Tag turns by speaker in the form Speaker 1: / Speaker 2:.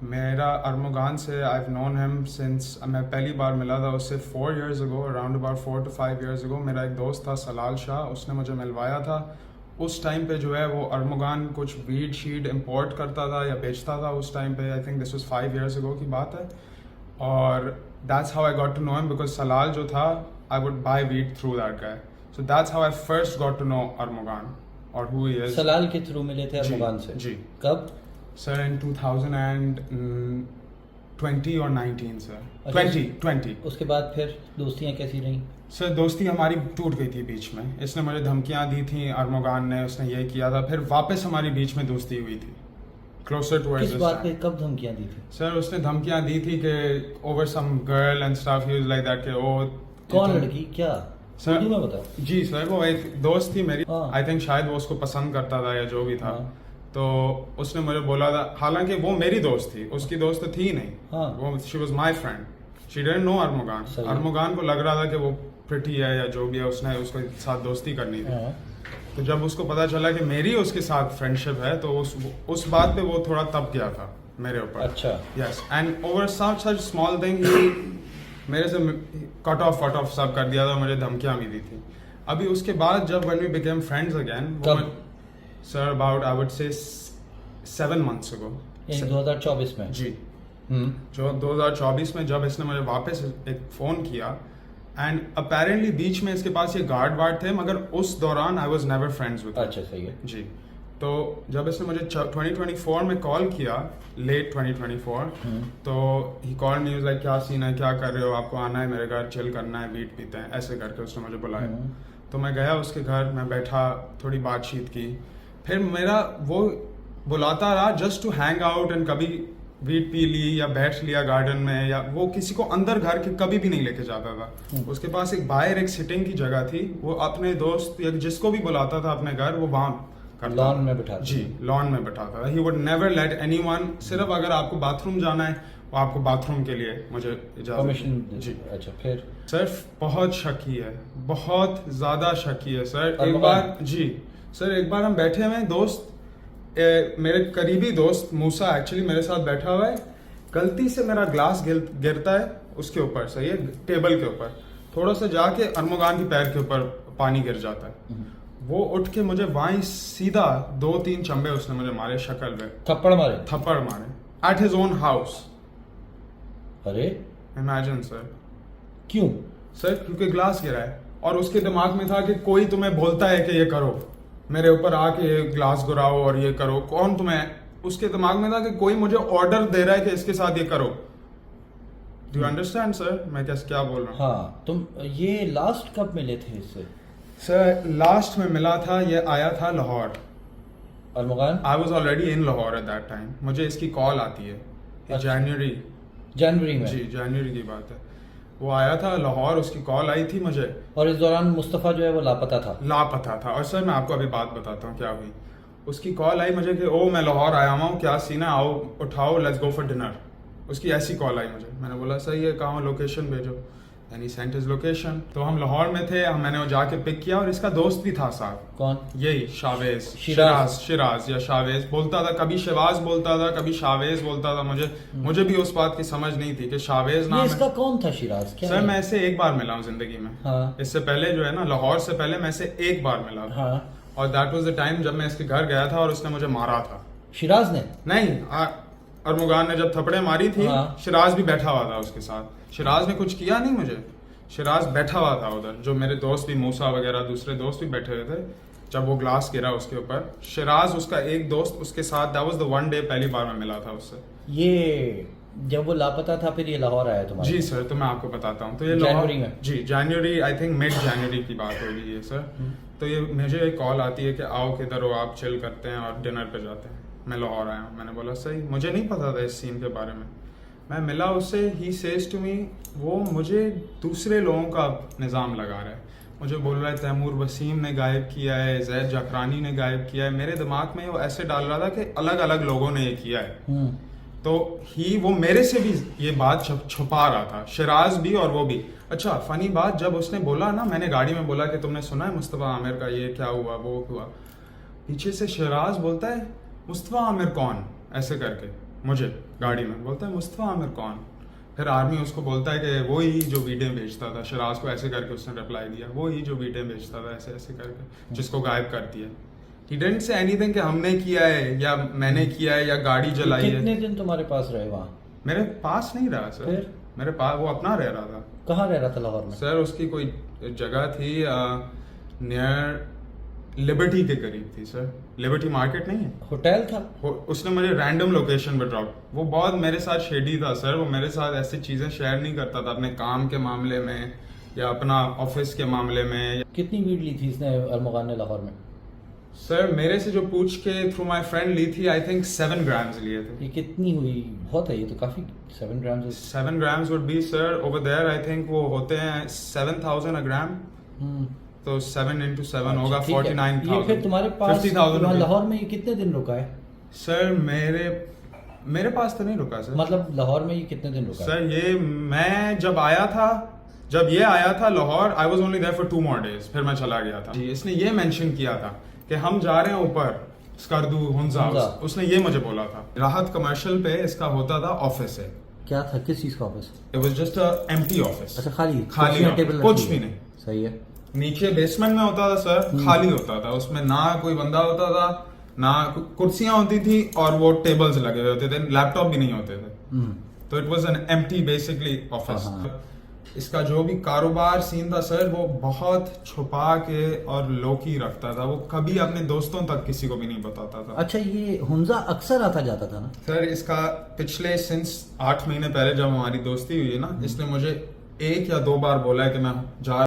Speaker 1: मेरा अरमुगान से I have known him since मैं पहली बार मिला था उससे 4 years ago, around about 4 to 5 years ago। मेरा एक दोस्त था सलाल शाह, उसने मुझे मिलवाया था। उस टाइम पे जो है वो अरमुगान कुछ वीड शीड इम्पोर्ट करता था या बेचता था उस टाइम पे। I think this was 5 years ago की बात है। और that's how I got to know him because सलाल जो था I would buy weed through that guy. So that's how I first got to know Armughan और हु ही इज।
Speaker 2: सलाल के through मिले थे अरमुगान से?
Speaker 1: जी।
Speaker 2: कब
Speaker 1: सर इन 2020 और 19 सर। 2020।
Speaker 2: उसके बाद फिर दोस्तियां कैसी रहीं?
Speaker 1: सर दोस्ती हमारी टूट गई थी बीच में। इसने मुझे धमकियां दी थी अरमुगान ने, उसने ये किया था, फिर वापस हमारी बीच में दोस्ती हुई थी। क्लोजर टुवर्ड्स
Speaker 2: किस बात पे कब धमकियां दी थी?
Speaker 1: सर उसने धमकियां दी थी कि over some girl and stuff, he was like that कि ओ
Speaker 2: कौन लड़की क्या?
Speaker 1: सर
Speaker 2: मैं बताओ।
Speaker 1: जी सर वो एक दोस्त थी मेरी,
Speaker 2: हाँ।
Speaker 1: आई थिंक शायद वो उसको पसंद करता था या जो भी था।
Speaker 2: हाँ।
Speaker 1: तो उसने मुझे बोला था, हालांकि वो मेरी दोस्त थी, उसकी दोस्त तो थी नहीं।
Speaker 2: हाँ।
Speaker 1: वो she was my friend, she didn't know Armughan. Armughan को लग रहा था कि वो प्रिटी है या जो भी है, उसने उसके साथ दोस्ती करनी थी।
Speaker 2: हाँ।
Speaker 1: तो जब उसको पता चला कि मेरी उसके साथ फ्रेंडशिप है तो उस बात पे वो थोड़ा तप गया था मेरे ऊपर।
Speaker 2: अच्छा।
Speaker 1: Yes, and over such small thing मेरे से कट ऑफ सब कर दिया था, मुझे धमकियां भी दी थी। अभी उसके बाद जब when we became friends again, sir about I would say 7 months ago,
Speaker 2: 2024 में?
Speaker 1: जी। जो 2024 में जब इसने मुझे वापस एक फ़ोन किया एंड अपेरेंटली बीच में इसके पास ये गार्ड वार्ड थे, मगर उस दौरान I was never friends with.
Speaker 2: अच्छा सही है
Speaker 1: जी। तो जब इसने मुझे 2024 में कॉल किया, लेट 2024, तो ही कॉल्ड मी, लाइक क्या सीन है, क्या कर रहे हो, आपको आना है मेरे घर, चिल करना है, बीट पीते हैं, ऐसे करके उसने मुझे बुलाया। तो मैं गया उसके घर, मैं बैठा, थोड़ी बातचीत की, फिर मेरा वो बुलाता रहा just to hang out and कभी वीट पी ली या बैठ लिया गार्डन में, या वो किसी को अंदर घर के कभी भी नहीं लेके जाता था। उसके पास एक बाहर एक सिटिंग की जगह थी, वो अपने दोस्त या जिसको भी बुलाता था अपने घर, वो वहां
Speaker 2: लॉन में बैठा?
Speaker 1: जी, लॉन में बैठाता था। He would never let anyone, सिर्फ अगर आपको बाथरूम जाना है, वो आपको बाथरूम के लिए मुझे इजाजत
Speaker 2: परमिशन
Speaker 1: जी।
Speaker 2: अच्छा फिर?
Speaker 1: सर बहुत शकी है, बहुत ज्यादा शकी है सर। एक बार जी सर, एक बार हम बैठे हुए हैं दोस्त, मेरे करीबी दोस्त मूसा एक्चुअली मेरे साथ बैठा हुआ है, गलती से मेरा ग्लास गिरता है उसके ऊपर, सही है, टेबल के ऊपर, थोड़ा सा जाके अरमुगान के पैर के ऊपर पानी गिर जाता है। वो उठ के मुझे वहीं सीधा 2-3 चंबे उसने मुझे मारे, शक्ल में
Speaker 2: थप्पड़ मारे?
Speaker 1: थप्पड़ मारे एट हिज ओन हाउस।
Speaker 2: अरे
Speaker 1: इमेजिन सर।
Speaker 2: क्यों?
Speaker 1: सर क्योंकि ग्लास गिरा है और उसके दिमाग में था कि कोई तुम्हें बोलता है कि ये करो, मेरे ऊपर आके ये ग्लास गिराओ और ये करो, कौन तुम्हें, उसके दिमाग में था कि कोई मुझे ऑर्डर दे रहा है कि इसके साथ ये करो। डू यू अंडरस्टैंड सर मैं क्या बोल रहा हूँ?
Speaker 2: हाँ। तुम ये लास्ट कब मिले थे इससे?
Speaker 1: सर लास्ट में मिला था, ये आया था Lahore.
Speaker 2: Armughan?
Speaker 1: I was already in Lahore at that time. मुझे इसकी कॉल आती है
Speaker 2: जनवरी में?
Speaker 1: जी, जनवरी की बात है। वो आया था लाहौर, उसकी कॉल आई थी मुझे।
Speaker 2: और इस दौरान मुस्तफ़ा जो है वो लापता था? और
Speaker 1: सर मैं आपको अभी बात बताता हूँ क्या हुई। उसकी कॉल आई मुझे कि ओ मैं लाहौर आया हूँ, क्या सीन है, आओ उठाओ, लेट्स गो फॉर डिनर। उसकी ऐसी कॉल आई मुझे, मैंने बोला सही है, कहाँ लोकेशन भेजो, and he sent his location. तो हम लाहौर में थे, मैंने वो जाके पिक किया और इसका दोस्त भी था साथ।
Speaker 2: कौन?
Speaker 1: यही शावेज, शिराज या शावेज बोलता था, कभी शिवाज बोलता था, कभी शावेज बोलता था। मुझे भी उस बात की समझ नहीं थी कि शावेज नाम
Speaker 2: इसका कौन था शिराज? क्या
Speaker 1: सर मैं इससे एक बार मिला हूँ जिंदगी में।
Speaker 2: हाँ।
Speaker 1: इससे पहले जो है ना, लाहौर से पहले मैं इससे एक बार मिला।
Speaker 2: हाँ।
Speaker 1: और दैट वाज द टाइम जब मैं इसके घर गया था और उसने मुझे मारा था।
Speaker 2: शिराज ने?
Speaker 1: नहीं, अरमुगान ने जब थपड़े मारी थी।
Speaker 2: हाँ।
Speaker 1: शिराज भी बैठा हुआ था उसके साथ। शिराज ने कुछ किया नहीं मुझे, शिराज बैठा हुआ था उधर। जो मेरे दोस्त भी, मूसा वगैरह दूसरे दोस्त भी बैठे हुए थे जब वो ग्लास गिरा उसके ऊपर। शिराज उसका एक दोस्त उसके साथ, that was the one day पहली बार मैं मिला था उससे।
Speaker 2: ये जब वो लापता था फिर ये लाहौर आया तुम्हारे?
Speaker 1: जी सर, तो मैं आपको बताता हूँ। तो ये
Speaker 2: जनवरी में?
Speaker 1: जी, जनवरी, आई थिंक मिड जनवरी की बात होगी ये सर। तो ये मुझे एक कॉल आती है कि आओ किधर हो आप, चिल करते हैं और डिनर पे जाते हैं। मैं लाहौर आया हूँ। मैंने बोला सही, मुझे नहीं पता था इस सीन के बारे में। मैं मिला उससे, ही सेज टू मी, वो मुझे दूसरे लोगों का निज़ाम लगा रहा है। मुझे बोल रहा है तैमूर वसीम ने गायब किया है, जैद जाकरानी ने गायब किया है। मेरे दिमाग में वो ऐसे डाल रहा था कि अलग अलग लोगों ने ये किया है। तो वो मेरे से भी ये बात छुपा रहा था, शिराज भी और वो भी। अच्छा फनी बात, जब उसने बोला ना, मैंने गाड़ी में बोला कि तुमने सुना है मुस्तफ़ा आमिर का ये क्या हुआ वो हुआ, पीछे से शिराज बोलता है मुस्तफ़ा आमिर कौन, ऐसे करके। मुझे गाड़ी में, बोलता है मुस्तफा आमिर कौन? फिर आर्मी उसको बोलता है कि वो ही जो वीडियो भेजता था शराज को, ऐसे करके उसने रिप्लाई दिया, वो ही जो वीडियो भेजता था ऐसे ऐसे करके, जिसको गायब कर दिया। He didn't say anything कि हमने किया है या मैंने किया है या गाड़ी जलाई
Speaker 2: कितने
Speaker 1: है।
Speaker 2: दिन तुम्हारे पास रहे वहाँ?
Speaker 1: मेरे पास नहीं रहा सर।
Speaker 2: फिर?
Speaker 1: मेरे पास वो अपना रह रहा था।
Speaker 2: कहाँ रह रहा था लाहौर में?
Speaker 1: सर उसकी कोई जगह थी नियर लिबर्टी के करीब थी सर। लिबर्टी मार्केट नहीं है,
Speaker 2: होटल था?
Speaker 1: उसने मुझे रैंडम लोकेशन पे ड्रॉप। वो बहुत मेरे साथ शेडी था सर। वो मेरे साथ ऐसी चीजें शेयर नहीं करता था अपने काम के मामले में या अपना ऑफिस के मामले में।
Speaker 2: कितनी वीड ली थी इसने अरमगान ने लाहौर में?
Speaker 1: सर मेरे से जो पूछ के थ्रू माय फ्रेंड ली थी, आई थिंक 7 ग्राम्स लिए थे।
Speaker 2: ये कितनी हुई? बहुत है ये तो काफी। 7 ग्राम
Speaker 1: 7 grams would be sir over there I think वो होते हैं 7,000 a gram, तो 7 into 7 होगा 49,000।
Speaker 2: ये फिर तुम्हारे पास
Speaker 1: 50,000
Speaker 2: लाहौर में ये कितने दिन रुका है?
Speaker 1: सर मेरे पास तो नहीं रुका सर।
Speaker 2: मतलब लाहौर में ये कितने दिन रुका है?
Speaker 1: सर ये मैं जब ये आया था Lahore, I was only there for 2 more days, फिर मैं चला गया था जी। इसने ये मेंशन किया था कि हम जा रहे हैं ऊपर स्कर्दू हुंजा, उसने ये मुझे बोला था। राहत कमर्शियल पे इसका होता था ऑफिस है।
Speaker 2: क्या था, किस चीज का office?
Speaker 1: It was just a empty office.
Speaker 2: अच्छा, खाली
Speaker 1: office, कुछ भी नहीं।
Speaker 2: सही है।
Speaker 1: नीचे बेसमेंट में होता था सर, खाली होता था, उसमें ना कोई बंदा होता था, ना कुर्सियां होती थी और वो टेबल्स लगे हुए होते थे, लैपटॉप भी नहीं होते थे। तो it was an empty basically office. इसका जो भी कारोबार सीन था सर, वो बहुत छुपा के और लोकी रखता था। वो कभी अपने दोस्तों तक किसी को भी नहीं बताता था।
Speaker 2: अच्छा, ये हुंजा अक्सर आता जाता था ना?
Speaker 1: सर इसका पिछले सिंस 8 महीने पहले जब हमारी दोस्ती हुई है ना, इसने मुझे 1 या 2 बार बोला है कि मैं जा